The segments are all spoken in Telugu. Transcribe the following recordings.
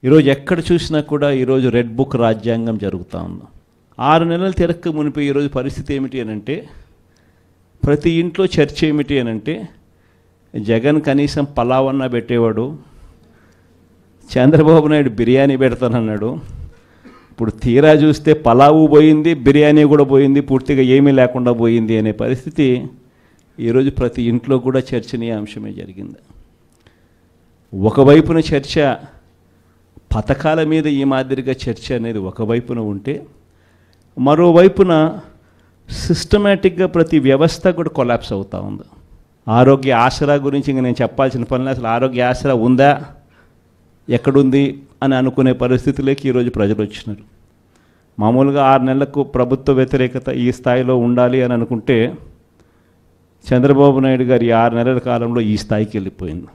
ఈరోజు ఎక్కడ చూసినా కూడా ఈరోజు రెడ్ బుక్ రాజ్యాంగం జరుగుతూ ఉంది. 6 నెలలు తిరక్క మునిపి ఈరోజు పరిస్థితి ఏమిటి అని అంటే, ప్రతి ఇంట్లో చర్చ ఏమిటి అని అంటే, జగన్ కనీసం పలావన్నా పెట్టేవాడు, చంద్రబాబు నాయుడు బిర్యానీ పెడతానన్నాడు. ఇప్పుడు తీరా చూస్తే పలావు పోయింది, బిర్యానీ కూడా పోయింది, పూర్తిగా ఏమీ లేకుండా పోయింది అనే పరిస్థితి ఈరోజు ప్రతి ఇంట్లో కూడా చర్చనీయాంశమే జరిగింది. ఒకవైపున చర్చ పథకాల మీద ఈ మాదిరిగా చర్చ అనేది ఒకవైపున ఉంటే, మరోవైపున సిస్టమేటిక్గా ప్రతి వ్యవస్థ కూడా కొలాప్స్ అవుతూ ఉంది. ఆరోగ్య ఆసరా గురించి ఇంక నేను చెప్పాల్సిన పనిలో అసలు ఆరోగ్య ఆసరా ఉందా, ఎక్కడుంది అని అనుకునే పరిస్థితులకి ఈరోజు ప్రజలు వచ్చినారు. మామూలుగా 6 నెలలకు ప్రభుత్వ వ్యతిరేకత ఈ స్థాయిలో ఉండాలి అని అనుకుంటే, చంద్రబాబు నాయుడు గారు ఈ 6 నెలల కాలంలో ఈ స్థాయికి వెళ్ళిపోయింది.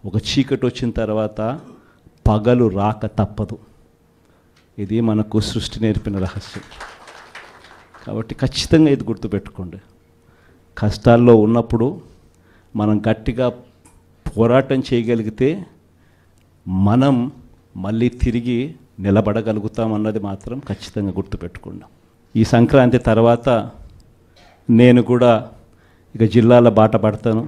ఒక చీకటి వచ్చిన తర్వాత పగలు రాక తప్పదు. ఇది మనకు సృష్టి నేర్పిన రహస్యం. కాబట్టి ఖచ్చితంగా ఇది గుర్తుపెట్టుకోండి. కష్టాల్లో ఉన్నప్పుడు మనం గట్టిగా పోరాటం చేయగలిగితే మనం మళ్ళీ తిరిగి నిలబడగలుగుతామన్నది మాత్రం ఖచ్చితంగా గుర్తుపెట్టుకోండి. ఈ సంక్రాంతి తర్వాత నేను కూడా ఇక జిల్లాల బాట పడతాను.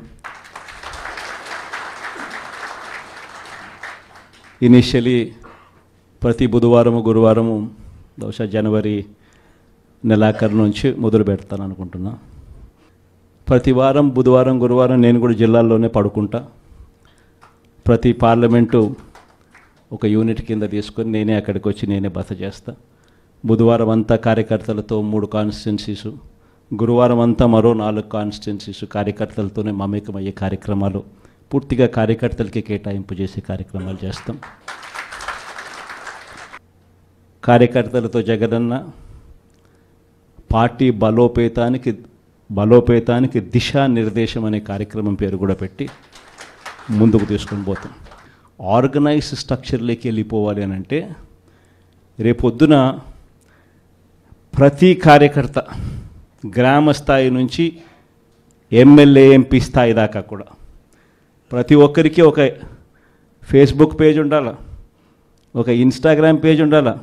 ఇనిషియలీ ప్రతి బుధవారము గురువారము బహుశా జనవరి నెలాఖరు నుంచి మొదలు పెడతాను అనుకుంటున్నా. ప్రతి వారం బుధవారం గురువారం నేను కూడా జిల్లాల్లోనే పడుకుంటా. ప్రతి పార్లమెంటు ఒక యూనిట్ కింద తీసుకొని నేనే అక్కడికి వచ్చి నేనే బస చేస్తా. బుధవారం అంతా కార్యకర్తలతో 3 కాన్స్టిట్యున్సీసు, గురువారం అంతా మరో 4 కాన్స్టిట్యున్సీసు కార్యకర్తలతోనే మమేకమయ్యే కార్యక్రమాలు, పూర్తిగా కార్యకర్తలకి కేటాయింపు చేసే కార్యక్రమాలు చేస్తాం. కార్యకర్తలతో జగనన్న పార్టీ బలోపేతానికి దిశానిర్దేశం అనే కార్యక్రమం పేరు కూడా పెట్టి ముందుకు తీసుకొని పోతాం. ఆర్గనైజ్ స్ట్రక్చర్లోకి వెళ్ళిపోవాలి అని అంటే, రేపొద్దున ప్రతి కార్యకర్త గ్రామ స్థాయి నుంచి ఎమ్మెల్యే ఎంపీ స్థాయి దాకా కూడా ప్రతి ఒక్కరికి ఒక ఫేస్బుక్ పేజ్ ఉండాలి, ఒక ఇన్స్టాగ్రామ్ పేజ్ ఉండాలి,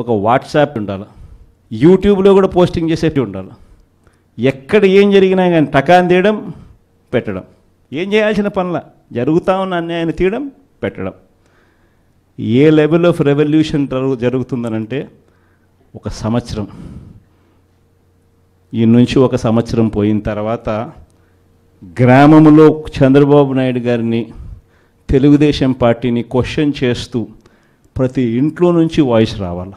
ఒక వాట్సాప్ ఉండాలి, యూట్యూబ్లో కూడా పోస్టింగ్ చేసేవి ఉండాలి. ఎక్కడ ఏం జరిగినా కానీ టకాన్ తీయడం పెట్టడం, ఏం చేయాల్సిన పనుల జరుగుతూ ఉన్న అన్యాయాన్ని తీయడం పెట్టడం. ఏ లెవెల్ ఆఫ్ రెవల్యూషన్ జరుగుతుందనంటే, ఒక సంవత్సరం ఈ నుంచి ఒక సంవత్సరం పోయిన తర్వాత గ్రామంలో చంద్రబాబు నాయుడు గారిని, తెలుగుదేశం పార్టీని క్వశ్చన్ చేస్తూ ప్రతి ఇంట్లో నుంచి వాయిస్ రావాలి.